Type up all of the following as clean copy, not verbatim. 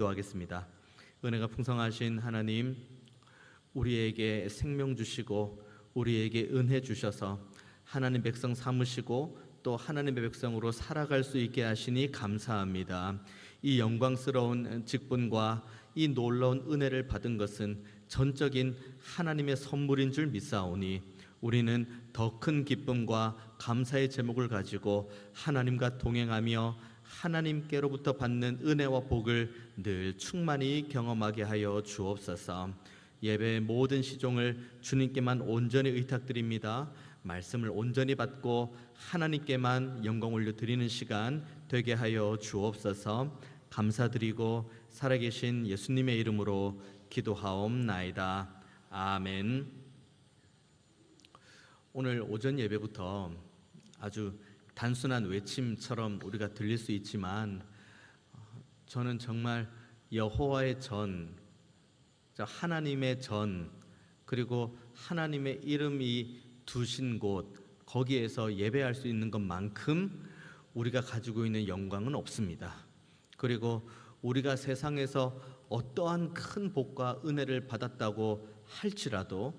기도하겠습니다. 은혜가 풍성하신 하나님, 우리에게 생명 주시고 우리에게 은혜 주셔서 하나님 백성 삼으시고 또 하나님의 백성으로 살아갈 수 있게 하시니 감사합니다. 이 영광스러운 직분과 이 놀라운 은혜를 받은 것은 전적인 하나님의 선물인 줄 믿사오니 우리는 더 큰 기쁨과 감사의 제목을 가지고 하나님과 동행하며 하나님께로부터 받는 은혜와 복을 늘 충만히 경험하게 하여 주옵소서. 예배의 모든 시종을 주님께만 온전히 의탁드립니다. 말씀을 온전히 받고 하나님께만 영광 올려드리는 시간 되게 하여 주옵소서. 감사드리고 살아계신 예수님의 이름으로 기도하옵나이다. 아멘. 오늘 오전 예배부터 아주 단순한 외침처럼 우리가 들릴 수 있지만 저는 정말 여호와의 전, 하나님의 전, 그리고 하나님의 이름이 두신 곳, 거기에서 예배할 수 있는 것만큼 우리가 가지고 있는 영광은 없습니다. 그리고 우리가 세상에서 어떠한 큰 복과 은혜를 받았다고 할지라도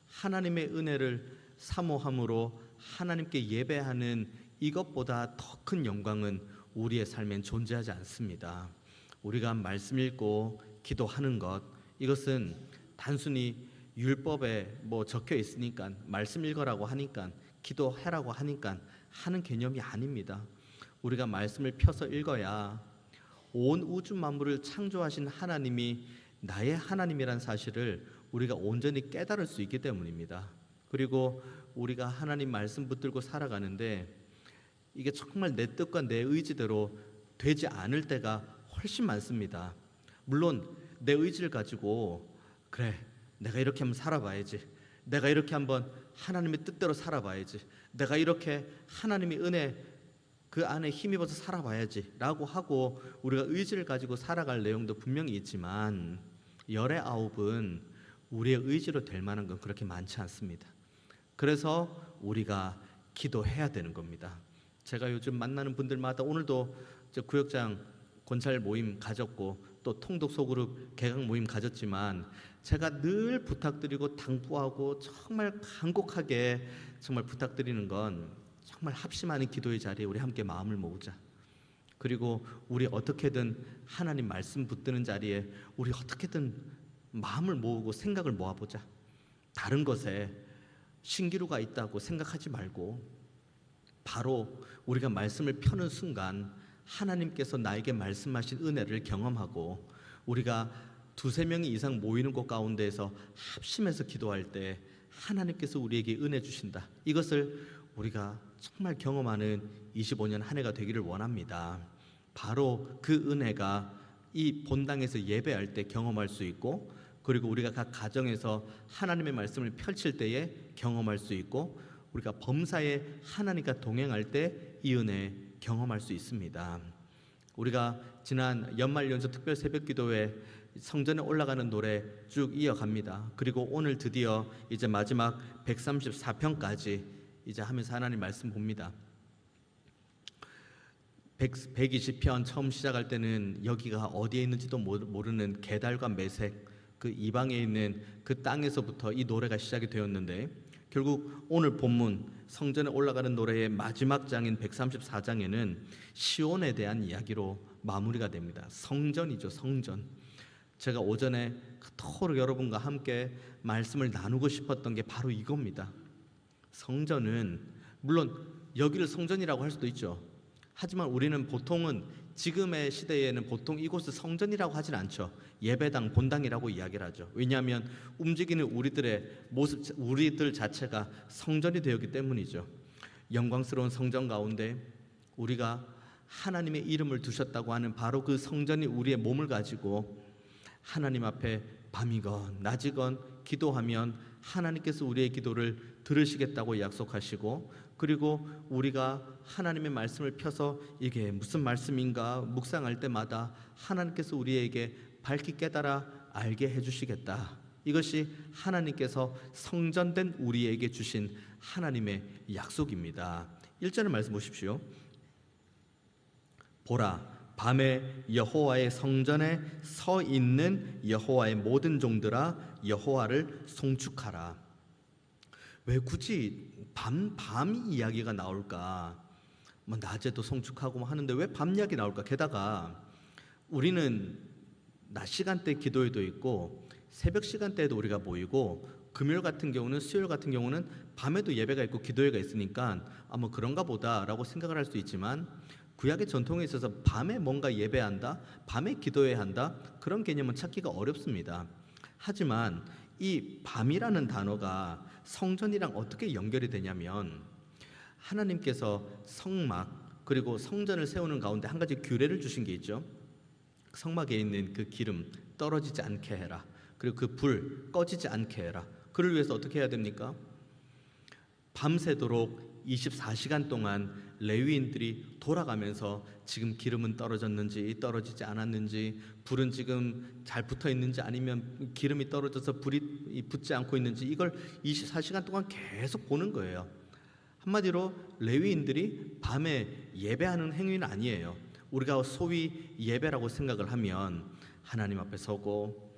하나님의 은혜를 사모함으로 하나님께 예배하는 이것보다 더 큰 영광은 우리의 삶엔 존재하지 않습니다. 우리가 말씀 읽고 기도하는 것, 이것은 단순히 율법에 적혀 있으니까 말씀 읽으라고 하니까 기도해라고 하니까 하는 개념이 아닙니다. 우리가 말씀을 펴서 읽어야 온 우주 만물을 창조하신 하나님이 나의 하나님이란 사실을 우리가 온전히 깨달을 수 있기 때문입니다. 그리고 우리가 하나님 말씀 붙들고 살아가는데 이게 정말 내 뜻과 내 의지대로 되지 않을 때가 훨씬 많습니다. 물론 내 의지를 가지고 그래, 내가 이렇게 한번 살아봐야지, 내가 이렇게 한번 하나님의 뜻대로 살아봐야지, 내가 이렇게 하나님의 은혜 그 안에 힘입어서 살아봐야지 라고 하고 우리가 의지를 가지고 살아갈 내용도 분명히 있지만 열의 아홉은 우리의 의지로 될 만한 건 그렇게 많지 않습니다. 그래서 우리가 기도해야 되는 겁니다. 제가 요즘 만나는 분들마다 오늘도 구역장 권찰 모임 가졌고 또 통독 소그룹 개강 모임 가졌지만 제가 늘 부탁드리고 당부하고 정말 간곡하게 정말 부탁드리는 건 정말 합심하는 기도의 자리에 우리 함께 마음을 모으자. 그리고 우리 어떻게든 하나님 말씀 붙드는 자리에 우리 어떻게든 마음을 모으고 생각을 모아보자. 다른 것에 신기루가 있다고 생각하지 말고 바로 우리가 말씀을 펴는 순간 하나님께서 나에게 말씀하신 은혜를 경험하고 우리가 두세 명이 이상 모이는 곳 가운데에서 합심해서 기도할 때 하나님께서 우리에게 은혜 주신다. 이것을 우리가 정말 경험하는 25년 한 해가 되기를 원합니다. 바로 그 은혜가 이 본당에서 예배할 때 경험할 수 있고 그리고 우리가 각 가정에서 하나님의 말씀을 펼칠 때에 경험할 수 있고 우리가 범사에 하나님과 동행할 때 이 은혜 경험할 수 있습니다. 우리가 지난 연말연소 특별 새벽기도회 성전에 올라가는 노래 쭉 이어갑니다. 그리고 오늘 드디어 이제 마지막 134편까지 이제 하면서 하나님 말씀 봅니다. 120편 처음 시작할 때는 여기가 어디에 있는지도 모르는 게달과 메색, 그 이방에 있는 그 땅에서부터 이 노래가 시작이 되었는데 결국 오늘 본문 성전에 올라가는 노래의 마지막 장인 134장에는 시온에 대한 이야기로 마무리가 됩니다. 성전이죠, 성전. 제가 오전에 그토록 여러분과 함께 말씀을 나누고 싶었던 게 바로 이겁니다. 성전은 물론 여기를 성전이라고 할 수도 있죠. 하지만 우리는 보통은 지금의 시대에는 보통 이곳을 성전이라고 하진 않죠. 예배당, 본당이라고 이야기를 하죠. 왜냐하면 움직이는 우리들의 모습, 우리들 자체가 성전이 되었기 때문이죠. 영광스러운 성전 가운데 우리가 하나님의 이름을 두셨다고 하는 바로 그 성전이 우리의 몸을 가지고 하나님 앞에 밤이건 낮이건 기도하면 하나님께서 우리의 기도를 들으시겠다고 약속하시고 그리고 우리가 하나님의 말씀을 펴서 이게 무슨 말씀인가 묵상할 때마다 하나님께서 우리에게 밝히 깨달아 알게 해주시겠다. 이것이 하나님께서 성전된 우리에게 주신 하나님의 약속입니다. 1절의 말씀 보십시오. 보라, 밤에 여호와의 성전에 서 있는 여호와의 모든 종들아 여호와를 송축하라. 왜 굳이 밤 이야기가 나올까? 뭐 낮에도 송축하고 하는데 왜 밤 이야기 나올까? 게다가 우리는 낮 시간대 기도회도 있고 새벽 시간대에도 우리가 모이고 금요일 같은 경우는 수요일 같은 경우는 밤에도 예배가 있고 기도회가 있으니까 뭐 그런가 보다라고 생각을 할 수 있지만 구약의 전통에 있어서 밤에 뭔가 예배한다, 밤에 기도해야 한다 그런 개념은 찾기가 어렵습니다. 하지만 이 밤이라는 단어가 성전이랑 어떻게 연결이 되냐면 하나님께서 성막 그리고 성전을 세우는 가운데 한 가지 규례를 주신 게 있죠. 성막에 있는 그 기름 떨어지지 않게 해라. 그리고 그 불 꺼지지 않게 해라. 그를 위해서 어떻게 해야 됩니까? 밤새도록 24시간 동안 레위인들이 돌아가면서 지금 기름은 떨어졌는지 떨어지지 않았는지, 불은 지금 잘 붙어 있는지 아니면 기름이 떨어져서 불이 붙지 않고 있는지 이걸 24시간 동안 계속 보는 거예요. 한마디로 레위인들이 밤에 예배하는 행위는 아니에요. 우리가 소위 예배라고 생각을 하면 하나님 앞에 서고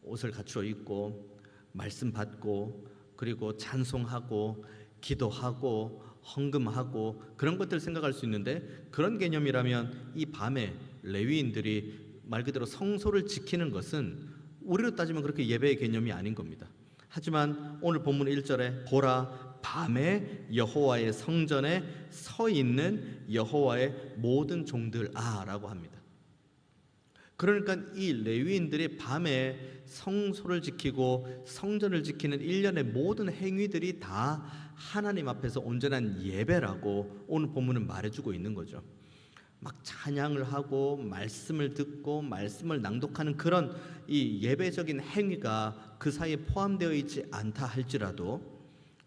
옷을 갖추어 입고 말씀 받고 그리고 찬송하고 기도하고 헌금하고 그런 것들 생각할 수 있는데, 그런 개념이라면 이 밤에 레위인들이 말 그대로 성소를 지키는 것은 우리로 따지면 그렇게 예배의 개념이 아닌 겁니다. 하지만 오늘 본문 1절에 보라 밤에 여호와의 성전에 서 있는 여호와의 모든 종들아 라고 합니다. 그러니까 이 레위인들이 밤에 성소를 지키고 성전을 지키는 일련의 모든 행위들이 다 하나님 앞에서 온전한 예배라고 오늘 본문은 말해주고 있는 거죠. 막 찬양을 하고 말씀을 듣고 말씀을 낭독하는 그런 이 예배적인 행위가 그 사이에 포함되어 있지 않다 할지라도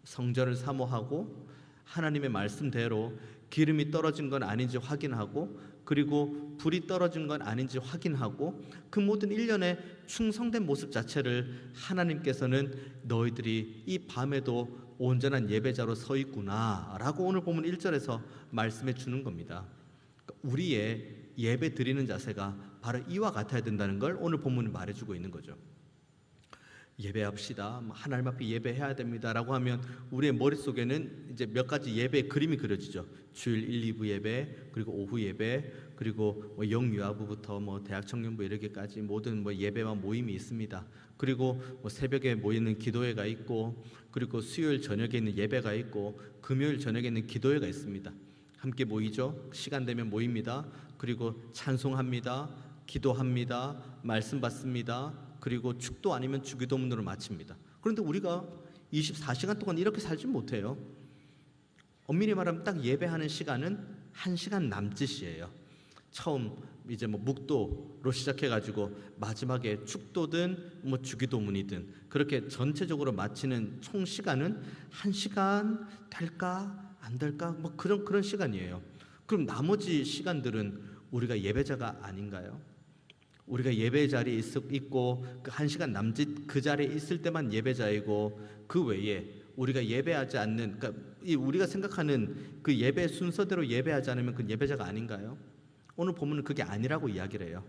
성전을 사모하고 하나님의 말씀대로 기름이 떨어진 건 아닌지 확인하고 그리고 불이 떨어진 건 아닌지 확인하고 그 모든 일련의 충성된 모습 자체를 하나님께서는 너희들이 이 밤에도 온전한 예배자로 서 있구나 라고 오늘 보면 1절에서 말씀해 주는 겁니다. 우리의 예배 드리는 자세가 바로 이와 같아야 된다는 걸 오늘 본문은 말해주고 있는 거죠. 예배합시다, 하나님 앞에 예배해야 됩니다라고 하면 우리의 머릿속에는 이제 몇 가지 예배의 그림이 그려지죠. 주일 1, 2부 예배, 그리고 오후 예배, 그리고 영유아부부터 대학 청년부 이렇게까지 모든 예배와 모임이 있습니다. 그리고 새벽에 모이는 기도회가 있고, 그리고 수요일 저녁에 있는 예배가 있고, 금요일 저녁에 있는 기도회가 있습니다. 함께 모이죠. 시간 되면 모입니다. 그리고 찬송합니다. 기도합니다. 말씀 받습니다. 그리고 축도 아니면 주기도문으로 마칩니다. 그런데 우리가 24시간 동안 이렇게 살지 못해요. 엄밀히 말하면 딱 예배하는 시간은 1시간 남짓이에요. 처음 이제 묵도로 시작해가지고 마지막에 축도든 주기도문이든 그렇게 전체적으로 마치는 총 시간은 1시간 될까 안 될까 그런 시간이에요. 그럼 나머지 시간들은 우리가 예배자가 아닌가요? 우리가 예배 자리에 있고 그 1시간 남짓 그 자리에 있을 때만 예배자이고 그 외에 우리가 예배하지 않는, 그러니까 우리가 생각하는 그 예배 순서대로 예배하지 않으면 그 예배자가 아닌가요? 오늘 보면은 그게 아니라고 이야기를 해요.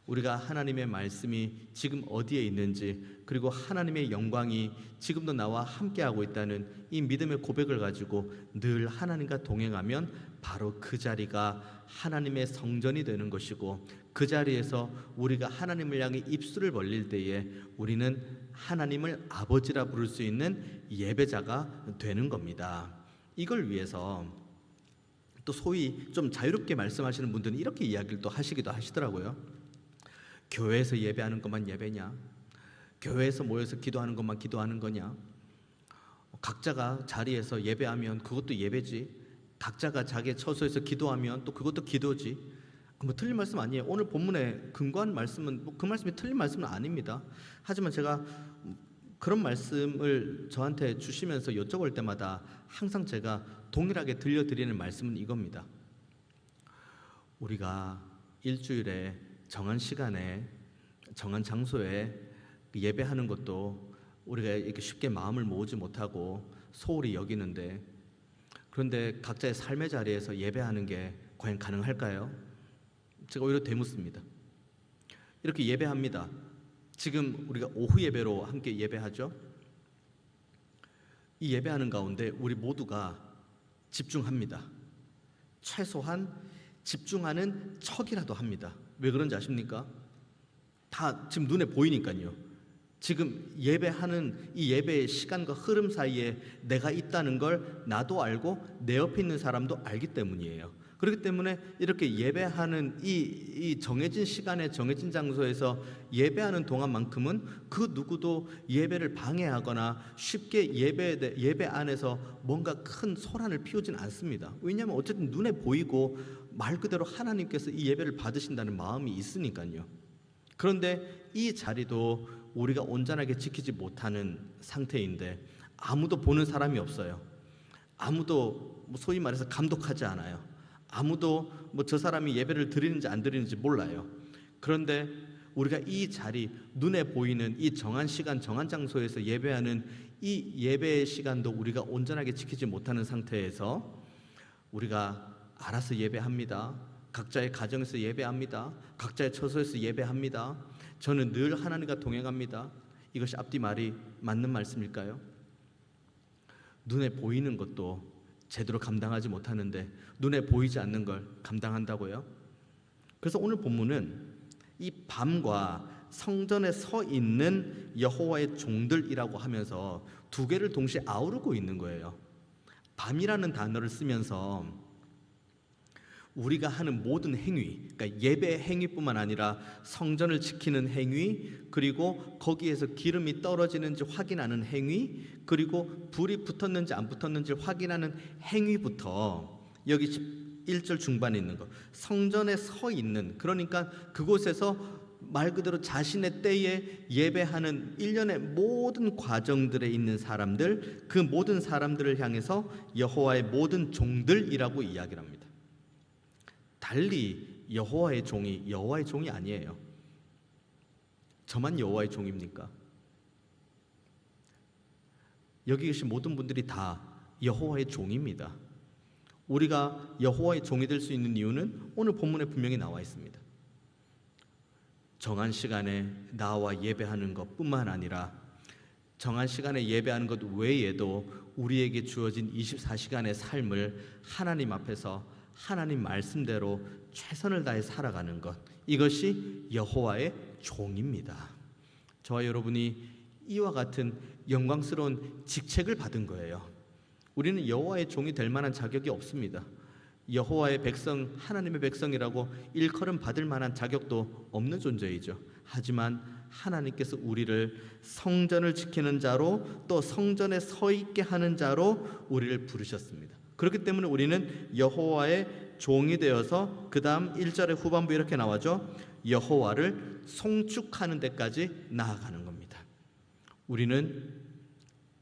우리가 하나님의 말씀이 지금 어디에 있는지, 그리고 하나님의 영광이 지금도 나와 함께하고 있다는 이 믿음의 고백을 가지고 늘 하나님과 동행하면 바로 그 자리가 하나님의 성전이 되는 것이고, 그 자리에서 우리가 하나님을 향해 입술을 벌릴 때에 우리는 하나님을 아버지라 부를 수 있는 예배자가 되는 겁니다. 이걸 위해서 또 소위 좀 자유롭게 말씀하시는 분들은 이렇게 이야기를 또 하시기도 하시더라고요. 교회에서 예배하는 것만 예배냐? 교회에서 모여서 기도하는 것만 기도하는 거냐? 각자가 자리에서 예배하면 그것도 예배지. 각자가 자기의 처소에서 기도하면 또 그것도 기도지. 틀린 말씀 아니에요. 오늘 본문에 근거한 말씀은 그 말씀이 틀린 말씀은 아닙니다. 하지만 제가 그런 말씀을 저한테 주시면서 여쭤볼 때마다 항상 제가 동일하게 들려드리는 말씀은 이겁니다. 우리가 일주일에 정한 시간에 정한 장소에 예배하는 것도 우리가 이렇게 쉽게 마음을 모으지 못하고 소홀히 여기는데, 그런데 각자의 삶의 자리에서 예배하는 게 과연 가능할까요? 제가 오히려 되묻습니다. 이렇게 예배합니다. 지금 우리가 오후 예배로 함께 예배하죠. 이 예배하는 가운데 우리 모두가 집중합니다. 최소한 집중하는 척이라도 합니다. 왜 그런지 아십니까? 다 지금 눈에 보이니까요. 지금 예배하는 이 예배의 시간과 흐름 사이에 내가 있다는 걸 나도 알고 내 옆에 있는 사람도 알기 때문이에요. 그렇기 때문에 이렇게 예배하는 이 정해진 시간에 정해진 장소에서 예배하는 동안만큼은 그 누구도 예배를 방해하거나 쉽게 예배 안에서 뭔가 큰 소란을 피우진 않습니다. 왜냐하면 어쨌든 눈에 보이고 말 그대로 하나님께서 이 예배를 받으신다는 마음이 있으니까요. 그런데 이 자리도 우리가 온전하게 지키지 못하는 상태인데 아무도 보는 사람이 없어요. 아무도 소위 말해서 감독하지 않아요. 아무도 저 사람이 예배를 드리는지 안 드리는지 몰라요. 그런데 우리가 이 자리, 눈에 보이는 이 정한 시간, 정한 장소에서 예배하는 이 예배의 시간도 우리가 온전하게 지키지 못하는 상태에서 우리가 알아서 예배합니다. 각자의 가정에서 예배합니다. 각자의 처소에서 예배합니다. 저는 늘 하나님과 동행합니다. 이것이 앞뒤 말이 맞는 말씀일까요? 눈에 보이는 것도 제대로 감당하지 못하는데 눈에 보이지 않는 걸 감당한다고요? 그래서 오늘 본문은 이 밤과 성전에 서 있는 여호와의 종들이라고 하면서 두 개를 동시에 아우르고 있는 거예요. 밤이라는 단어를 쓰면서 우리가 하는 모든 행위, 그러니까 예배 행위뿐만 아니라 성전을 지키는 행위, 그리고 거기에서 기름이 떨어지는지 확인하는 행위, 그리고 불이 붙었는지 안 붙었는지 확인하는 행위부터 여기 1절 중반에 있는 거, 성전에 서 있는, 그러니까 그곳에서 말 그대로 자신의 때에 예배하는 일련의 모든 과정들에 있는 사람들, 그 모든 사람들을 향해서 여호와의 모든 종들이라고 이야기를 합니다. 달리 여호와의 종이 아니에요. 저만 여호와의 종입니까? 여기 계신 모든 분들이 다 여호와의 종입니다. 우리가 여호와의 종이 될 수 있는 이유는 오늘 본문에 분명히 나와 있습니다. 정한 시간에 나와 예배하는 것뿐만 아니라 정한 시간에 예배하는 것 외에도 우리에게 주어진 24시간의 삶을 하나님 앞에서 하나님 말씀대로 최선을 다해 살아가는 것, 이것이 여호와의 종입니다. 저와 여러분이 이와 같은 영광스러운 직책을 받은 거예요. 우리는 여호와의 종이 될 만한 자격이 없습니다. 여호와의 백성, 하나님의 백성이라고 일컬음 받을 만한 자격도 없는 존재이죠. 하지만 하나님께서 우리를 성전을 지키는 자로, 또 성전에 서 있게 하는 자로 우리를 부르셨습니다. 그렇기 때문에 우리는 여호와의 종이 되어서 그 다음 1절의 후반부 이렇게 나와죠. 여호와를 송축하는 데까지 나아가는 겁니다. 우리는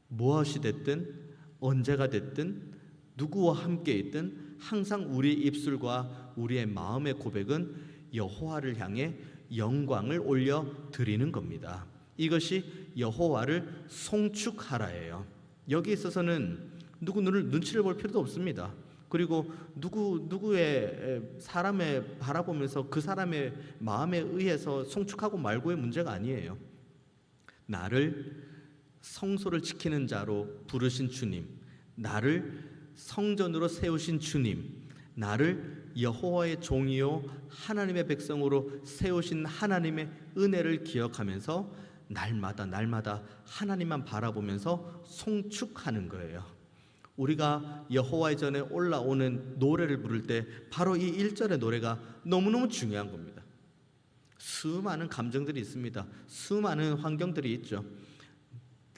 무엇이 됐든 언제가 됐든 누구와 함께 있든 항상 우리의 입술과 우리의 마음의 고백은 여호와를 향해 영광을 올려 드리는 겁니다. 이것이 여호와를 송축하라예요. 여기 있어서는 누구 눈치를 볼 필요도 없습니다. 그리고 누구의 사람을 바라보면서 그 사람의 마음에 의해서 송축하고 말고의 문제가 아니에요. 나를 성소를 지키는 자로 부르신 주님, 나를 성전으로 세우신 주님, 나를 여호와의 종이요 하나님의 백성으로 세우신 하나님의 은혜를 기억하면서 날마다 하나님만 바라보면서 송축하는 거예요. 우리가 여호와의 전에 올라오는 노래를 부를 때 바로 이 1절의 노래가 너무너무 중요한 겁니다. 수많은 감정들이 있습니다. 수많은 환경들이 있죠.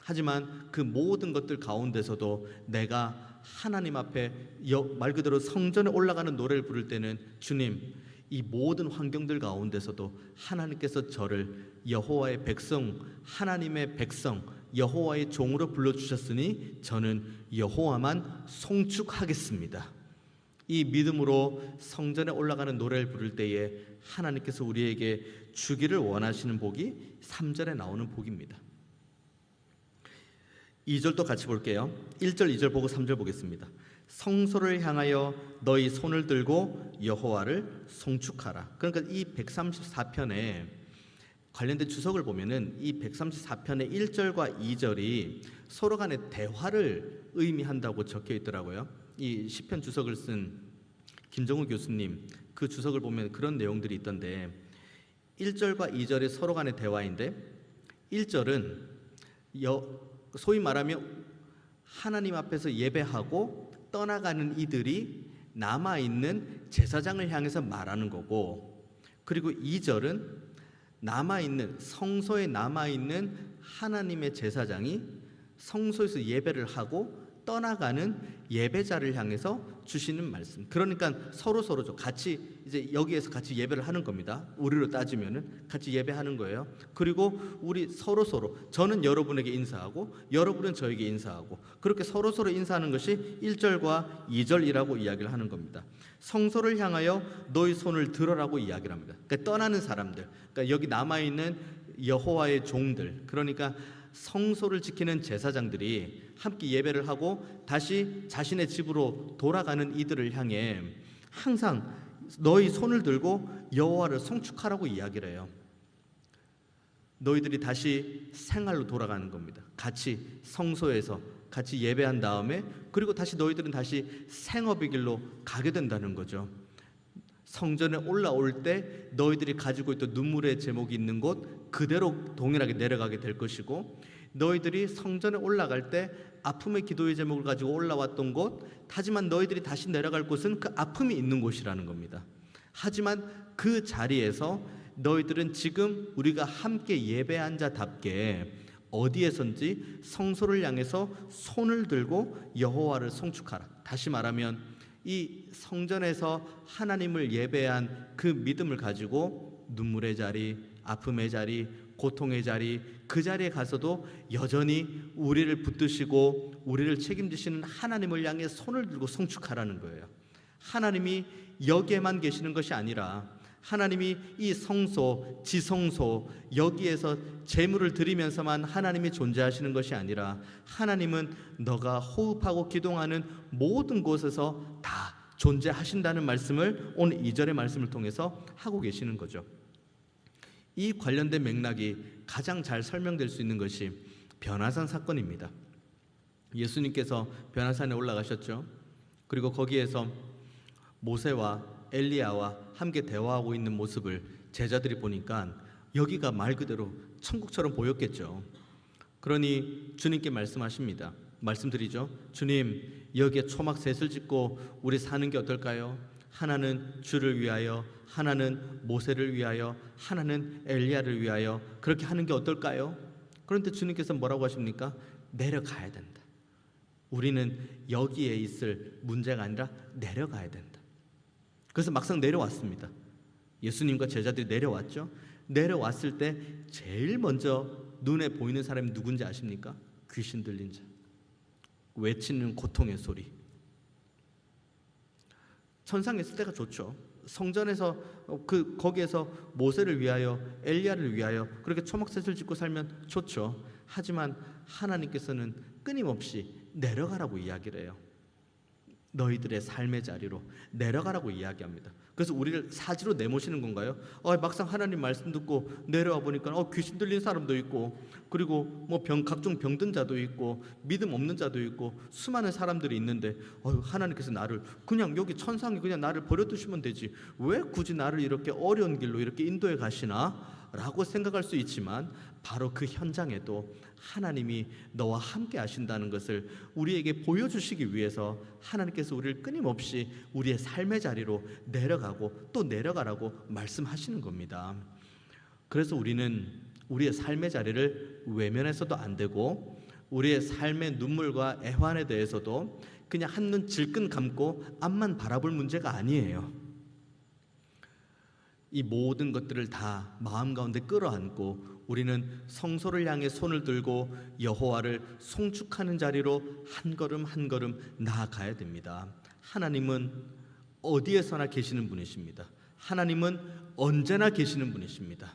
하지만 그 모든 것들 가운데서도 내가 하나님 앞에 말 그대로 성전에 올라가는 노래를 부를 때는 주님, 이 모든 환경들 가운데서도 하나님께서 저를 여호와의 백성, 하나님의 백성, 여호와의 종으로 불러주셨으니 저는 여호와만 송축하겠습니다. 이 믿음으로 성전에 올라가는 노래를 부를 때에 하나님께서 우리에게 주기를 원하시는 복이 3절에 나오는 복입니다. 2절도 같이 볼게요. 1절, 2절 보고 3절 보겠습니다. 성소를 향하여 너희 손을 들고 여호와를 송축하라. 그러니까 이 134편에 관련된 주석을 보면은 이 134편의 1절과 2절이 서로 간의 대화를 의미한다고 적혀 있더라고요. 이 시편 주석을 쓴 김정우 교수님 그 주석을 보면 그런 내용들이 있던데 1절과 2절이 서로 간의 대화인데 1절은 소위 말하면 하나님 앞에서 예배하고 떠나가는 이들이 남아있는 제사장을 향해서 말하는 거고, 그리고 2절은 성소에 남아있는 하나님의 제사장이 성소에서 예배를 하고 떠나가는 예배자를 향해서 주시는 말씀. 그러니까 서로죠. 같이 이제 여기에서 같이 예배를 하는 겁니다. 우리로 따지면은 같이 예배하는 거예요. 그리고 우리 서로 저는 여러분에게 인사하고 여러분은 저에게 인사하고 그렇게 서로 인사하는 것이 1절과 2절이라고 이야기를 하는 겁니다. 성소를 향하여 너희 손을 들어라고 이야기를 합니다. 그러니까 떠나는 사람들, 그러니까 여기 남아 있는 여호와의 종들, 그러니까 성소를 지키는 제사장들이 함께 예배를 하고 다시 자신의 집으로 돌아가는 이들을 향해 항상 너희 손을 들고 여호와를 송축하라고 이야기를 해요. 너희들이 다시 생활로 돌아가는 겁니다. 같이 성소에서 같이 예배한 다음에 그리고 다시 너희들은 다시 생업의 길로 가게 된다는 거죠. 성전에 올라올 때 너희들이 가지고 있던 눈물의 제목이 있는 곳 그대로 동일하게 내려가게 될 것이고, 너희들이 성전에 올라갈 때 아픔의 기도의 제목을 가지고 올라왔던 곳, 하지만 너희들이 다시 내려갈 곳은 그 아픔이 있는 곳이라는 겁니다. 하지만 그 자리에서 너희들은 지금 우리가 함께 예배한 자답게 어디에선지 성소를 향해서 손을 들고 여호와를 송축하라. 다시 말하면 이 성전에서 하나님을 예배한 그 믿음을 가지고 눈물의 자리, 아픔의 자리, 고통의 자리, 그 자리에 가서도 여전히 우리를 붙드시고 우리를 책임지시는 하나님을 향해 손을 들고 송축하라는 거예요. 하나님이 여기에만 계시는 것이 아니라 하나님이 이 성소, 지성소 여기에서 제물을 드리면서만 하나님이 존재하시는 것이 아니라 하나님은 너가 호흡하고 기도하는 모든 곳에서 다 존재하신다는 말씀을 오늘 2절의 말씀을 통해서 하고 계시는 거죠. 이 관련된 맥락이 가장 잘 설명될 수 있는 것이 변화산 사건입니다. 예수님께서 변화산에 올라가셨죠. 그리고 거기에서 모세와 엘리야와 함께 대화하고 있는 모습을 제자들이 보니까 여기가 말 그대로 천국처럼 보였겠죠. 그러니 주님께 말씀하십니다. 말씀드리죠. 주님, 여기에 초막셋을 짓고 우리 사는 게 어떨까요? 하나는 주를 위하여, 하나는 모세를 위하여, 하나는 엘리야를 위하여 그렇게 하는 게 어떨까요? 그런데 주님께서 뭐라고 하십니까? 내려가야 된다. 우리는 여기에 있을 문제가 아니라 내려가야 된다. 그래서 막상 내려왔습니다. 예수님과 제자들이 내려왔죠. 내려왔을 때 제일 먼저 눈에 보이는 사람이 누군지 아십니까? 귀신 들린 자, 외치는 고통의 소리. 천상에 있을 때가 좋죠. 성전에서 거기에서 모세를 위하여, 엘리야를 위하여 그렇게 초막셋을 짓고 살면 좋죠. 하지만 하나님께서는 끊임없이 내려가라고 이야기를 해요. 너희들의 삶의 자리로 내려가라고 이야기합니다. 그래서 우리를 사지로 내모시는 건가요? 막상 하나님 말씀 듣고 내려와 보니까 귀신 들린 사람도 있고, 그리고 뭐 각종 병든 자도 있고, 믿음 없는 자도 있고, 수많은 사람들이 있는데 하나님께서 나를 그냥 여기 천상에 그냥 나를 버려두시면 되지, 왜 굳이 나를 이렇게 어려운 길로 이렇게 인도해 가시나? 라고 생각할 수 있지만 바로 그 현장에도 하나님이 너와 함께 하신다는 것을 우리에게 보여주시기 위해서 하나님께서 우리를 끊임없이 우리의 삶의 자리로 내려가고 또 내려가라고 말씀하시는 겁니다. 그래서 우리는 우리의 삶의 자리를 외면해서도 안 되고, 우리의 삶의 눈물과 애환에 대해서도 그냥 한눈 질끈 감고 앞만 바라볼 문제가 아니에요. 이 모든 것들을 다 마음 가운데 끌어안고 우리는 성소를 향해 손을 들고 여호와를 송축하는 자리로 한 걸음 한 걸음 나아가야 됩니다. 하나님은 어디에서나 계시는 분이십니다. 하나님은 언제나 계시는 분이십니다.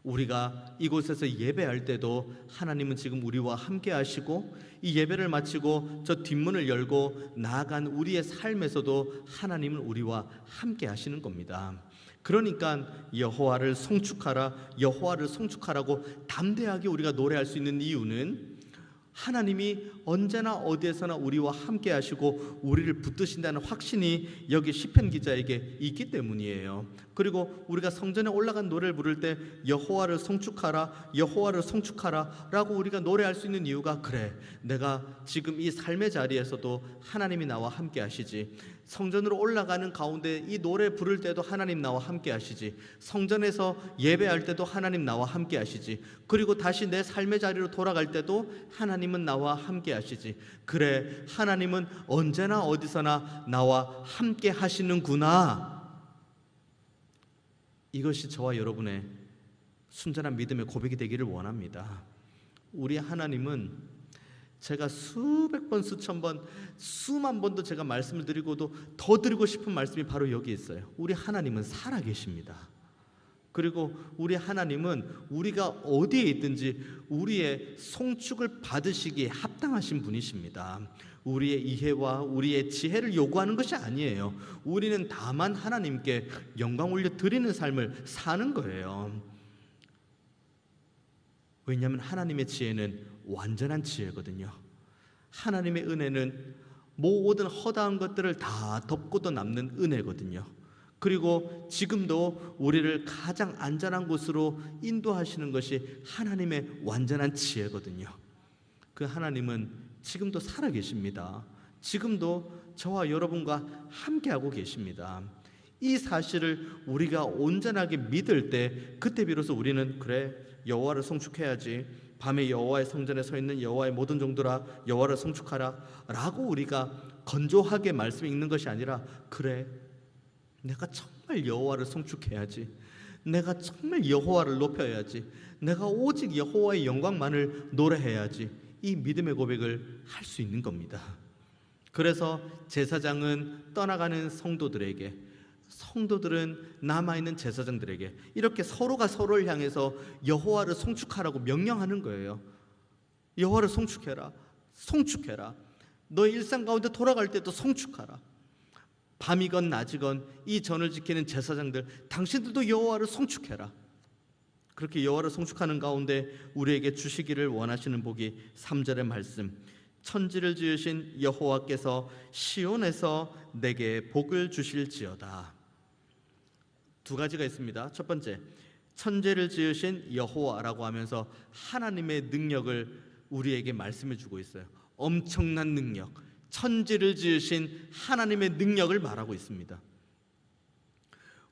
우리가 이곳에서 예배할 때도 하나님은 지금 우리와 함께 하시고, 이 예배를 마치고 저 뒷문을 열고 나아간 우리의 삶에서도 하나님은 우리와 함께 하시는 겁니다. 그러니까 여호와를 송축하라, 여호와를 송축하라고 담대하게 우리가 노래할 수 있는 이유는 하나님이 언제나 어디에서나 우리와 함께 하시고 우리를 붙드신다는 확신이 여기 시편 기자에게 있기 때문이에요. 그리고 우리가 성전에 올라간 노래를 부를 때 여호와를 송축하라, 여호와를 송축하라 라고 우리가 노래할 수 있는 이유가, 그래, 내가 지금 이 삶의 자리에서도 하나님이 나와 함께 하시지, 성전으로 올라가는 가운데 이 노래 부를 때도 하나님 나와 함께 하시지, 성전에서 예배할 때도 하나님 나와 함께 하시지, 그리고 다시 내 삶의 자리로 돌아갈 때도 하나님은 나와 함께 하시지, 그래, 하나님은 언제나 어디서나 나와 함께 하시는구나. 이것이 저와 여러분의 순전한 믿음의 고백이 되기를 원합니다. 우리 하나님은, 제가 수백 번, 수천 번, 수만 번도 제가 말씀을 드리고도 더 드리고 싶은 말씀이 바로 여기 있어요. 우리 하나님은 살아계십니다. 그리고 우리 하나님은 우리가 어디에 있든지 우리의 송축을 받으시기에 합당하신 분이십니다. 우리의 이해와 우리의 지혜를 요구하는 것이 아니에요. 우리는 다만 하나님께 영광 올려 드리는 삶을 사는 거예요. 왜냐하면 하나님의 지혜는 완전한 지혜거든요. 하나님의 은혜는 모든 허다한 것들을 다 덮고도 남는 은혜거든요. 그리고 지금도 우리를 가장 안전한 곳으로 인도하시는 것이 하나님의 완전한 지혜거든요. 그 하나님은 지금도 살아계십니다. 지금도 저와 여러분과 함께하고 계십니다. 이 사실을 우리가 온전하게 믿을 때, 그때 비로소 우리는, 그래, 여호와를 송축해야지, 밤에 여호와의 성전에 서 있는 여호와의 모든 종들아 여호와를 송축하라 라고 우리가 건조하게 말씀 읽는 것이 아니라, 그래, 내가 정말 여호와를 송축해야지, 내가 정말 여호와를 높여야지, 내가 오직 여호와의 영광만을 노래해야지, 이 믿음의 고백을 할 수 있는 겁니다. 그래서 제사장은 떠나가는 성도들에게, 성도들은 남아있는 제사장들에게 이렇게 서로가 서로를 향해서 여호와를 송축하라고 명령하는 거예요. 여호와를 송축해라, 송축해라. 너의 일상 가운데 돌아갈 때도 송축하라. 밤이건 낮이건 이 전을 지키는 제사장들, 당신들도 여호와를 송축해라. 그렇게 여호와를 송축하는 가운데 우리에게 주시기를 원하시는 복이 3절의 말씀, 천지를 지으신 여호와께서 시온에서 내게 복을 주실지어다. 두 가지가 있습니다. 첫 번째, 천지를 지으신 여호와라고 하면서 하나님의 능력을 우리에게 말씀해 주고 있어요. 엄청난 능력, 천지를 지으신 하나님의 능력을 말하고 있습니다.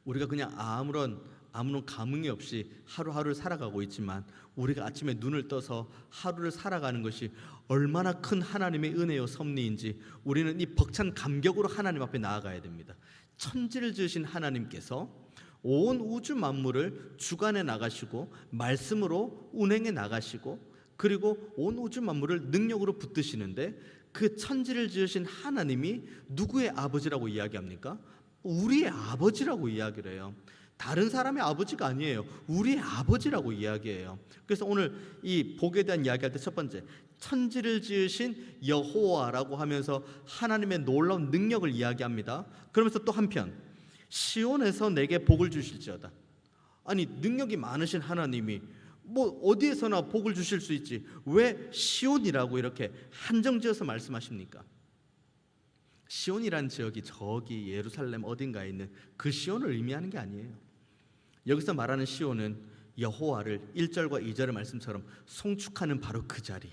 우리가 그냥 아무런 감흥이 없이 하루하루를 살아가고 있지만, 우리가 아침에 눈을 떠서 하루를 살아가는 것이 얼마나 큰 하나님의 은혜요 섭리인지 우리는 이 벅찬 감격으로 하나님 앞에 나아가야 됩니다. 천지를 지으신 하나님께서 온 우주 만물을 주관해 나가시고 말씀으로 운행해 나가시고, 그리고 온 우주 만물을 능력으로 붙드시는데, 그 천지를 지으신 하나님이 누구의 아버지라고 이야기합니까? 우리의 아버지라고 이야기를 해요. 다른 사람의 아버지가 아니에요. 우리의 아버지라고 이야기해요. 그래서 오늘 이 복에 대한 이야기할 때 첫 번째, 천지를 지으신 여호와라고 하면서 하나님의 놀라운 능력을 이야기합니다. 그러면서 또 한편 시온에서 내게 복을 주실지어다. 아니, 능력이 많으신 하나님이 뭐 어디에서나 복을 주실 수 있지, 왜 시온이라고 이렇게 한정지어서 말씀하십니까? 시온이란 지역이 저기 예루살렘 어딘가에 있는 그 시온을 의미하는 게 아니에요. 여기서 말하는 시온은 여호와를 1절과 2절의 말씀처럼 송축하는 바로 그 자리,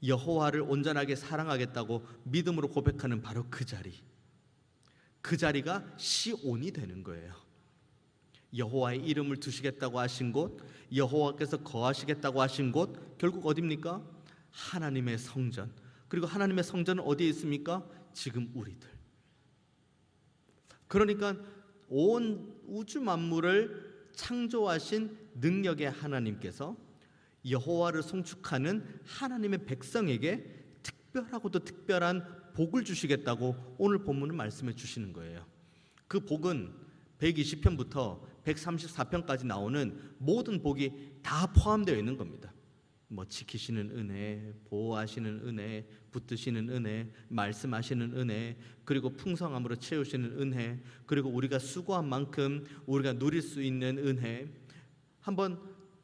여호와를 온전하게 사랑하겠다고 믿음으로 고백하는 바로 그 자리, 그 자리가 시온이 되는 거예요. 여호와의 이름을 두시겠다고 하신 곳, 여호와께서 거하시겠다고 하신 곳, 결국 어디입니까? 하나님의 성전. 그리고 하나님의 성전은 어디에 있습니까? 지금 우리들. 그러니까 온 우주 만물을 창조하신 능력의 하나님께서 여호와를 송축하는 하나님의 백성에게 특별하고도 특별한 복을 주시겠다고 오늘 본문은 말씀해 주시는 거예요. 그 복은 120편부터 134편까지 나오는 모든 복이 다 포함되어 있는 겁니다. 뭐 지키시는 은혜, 보호하시는 은혜, 붙드시는 은혜, 말씀하시는 은혜, 그리고 풍성함으로 채우시는 은혜, 그리고 우리가 수고한 만큼 우리가 누릴 수 있는 은혜. 한번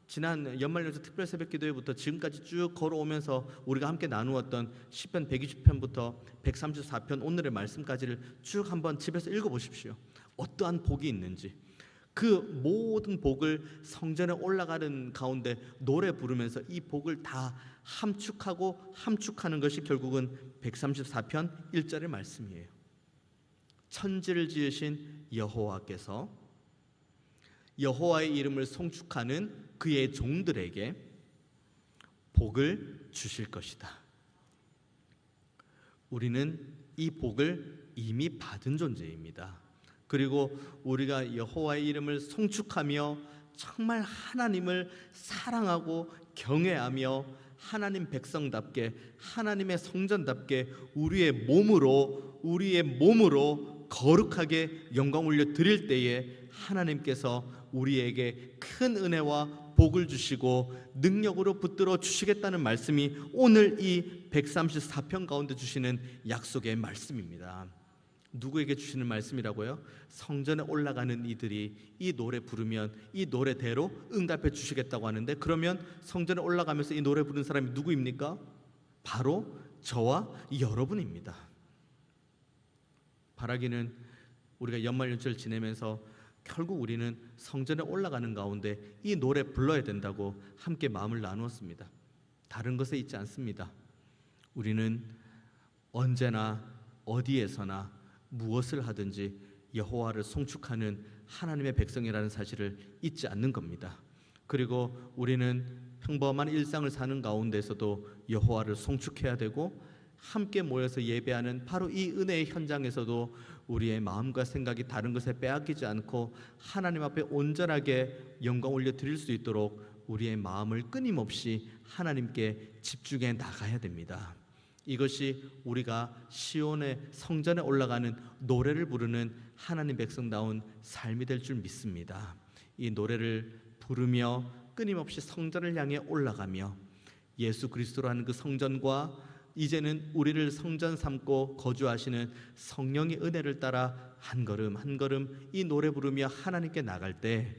지난 연말연시 특별 새벽 기도회부터 지금까지 쭉 걸어오면서 우리가 함께 나누었던 시편 120편부터 134편 오늘의 말씀까지를 쭉 한번 집에서 읽어보십시오. 어떠한 복이 있는지, 그 모든 복을 성전에 올라가는 가운데 노래 부르면서 이 복을 다 함축하고 함축하는 것이 결국은 134편 1절의 말씀이에요. 천지를 지으신 여호와께서 여호와의 이름을 송축하는 그의 종들에게 복을 주실 것이다. 우리는 이 복을 이미 받은 존재입니다. 그리고 우리가 여호와의 이름을 송축하며 정말 하나님을 사랑하고 경외하며 하나님 백성답게 하나님의 성전답게 우리의 몸으로 거룩하게 영광 올려 드릴 때에 하나님께서 우리에게 큰 은혜와 복을 주시고 능력으로 붙들어 주시겠다는 말씀이 오늘 이 134편 가운데 주시는 약속의 말씀입니다. 누구에게 주시는 말씀이라고요? 성전에 올라가는 이들이 이 노래 부르면 이 노래대로 응답해 주시겠다고 하는데, 그러면 성전에 올라가면서 이 노래 부르는 사람이 누구입니까? 바로 저와 여러분입니다. 바라기는 우리가 연말연시를 지내면서 결국 우리는 성전에 올라가는 가운데 이 노래 불러야 된다고 함께 마음을 나누었습니다. 다른 것에 있지 않습니다. 우리는 언제나 어디에서나 무엇을 하든지 여호와를 송축하는 하나님의 백성이라는 사실을 잊지 않는 겁니다. 그리고 우리는 평범한 일상을 사는 가운데서도 여호와를 송축해야 되고, 함께 모여서 예배하는 바로 이 은혜의 현장에서도 우리의 마음과 생각이 다른 것에 빼앗기지 않고 하나님 앞에 온전하게 영광 올려 드릴 수 있도록 우리의 마음을 끊임없이 하나님께 집중해 나가야 됩니다. 이것이 우리가 시온의 성전에 올라가는 노래를 부르는 하나님 백성다운 삶이 될 줄 믿습니다. 이 노래를 부르며 끊임없이 성전을 향해 올라가며 예수 그리스도로 하는 그 성전과 이제는 우리를 성전 삼고 거주하시는 성령의 은혜를 따라 한 걸음 한 걸음 이 노래 부르며 하나님께 나갈 때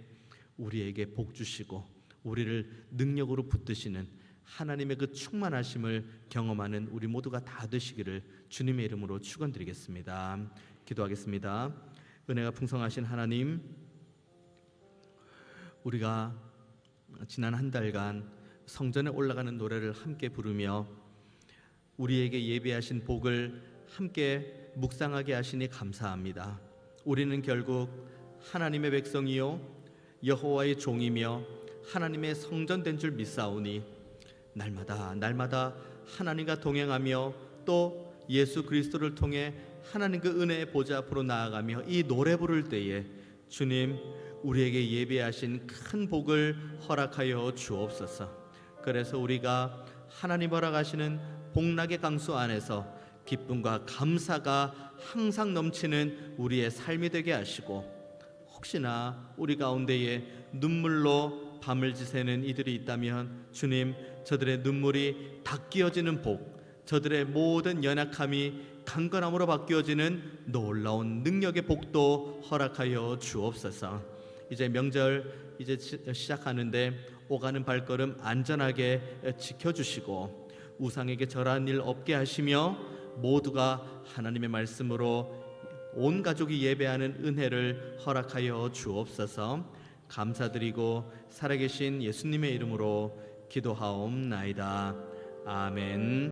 우리에게 복 주시고 우리를 능력으로 붙드시는 하나님의 그 충만하심을 경험하는 우리 모두가 다 되시기를 주님의 이름으로 축원드리겠습니다. 기도하겠습니다. 은혜가 풍성하신 하나님, 우리가 지난 한 달간 성전에 올라가는 노래를 함께 부르며 우리에게 예배하신 복을 함께 묵상하게 하시니 감사합니다. 우리는 결국 하나님의 백성이요 여호와의 종이며 하나님의 성전된 줄 믿사오니 날마다 하나님과 동행하며 또 예수 그리스도를 통해 하나님 그 은혜의 보좌 앞으로 나아가며 이 노래 부를 때에 주님 우리에게 예배하신 큰 복을 허락하여 주옵소서. 그래서 우리가 하나님 허락하시는 복락의 강수 안에서 기쁨과 감사가 항상 넘치는 우리의 삶이 되게 하시고, 혹시나 우리 가운데에 눈물로 밤을 지새는 이들이 있다면 주님 저들의 눈물이 닦여지는 복, 저들의 모든 연약함이 강건함으로 바뀌어지는 놀라운 능력의 복도 허락하여 주옵소서. 이제 명절 시작하는데 오가는 발걸음 안전하게 지켜주시고 우상에게 절하는 일 없게 하시며 모두가 하나님의 말씀으로 온 가족이 예배하는 은혜를 허락하여 주옵소서. 감사드리고 살아계신 예수님의 이름으로 기도하옵나이다. 아멘.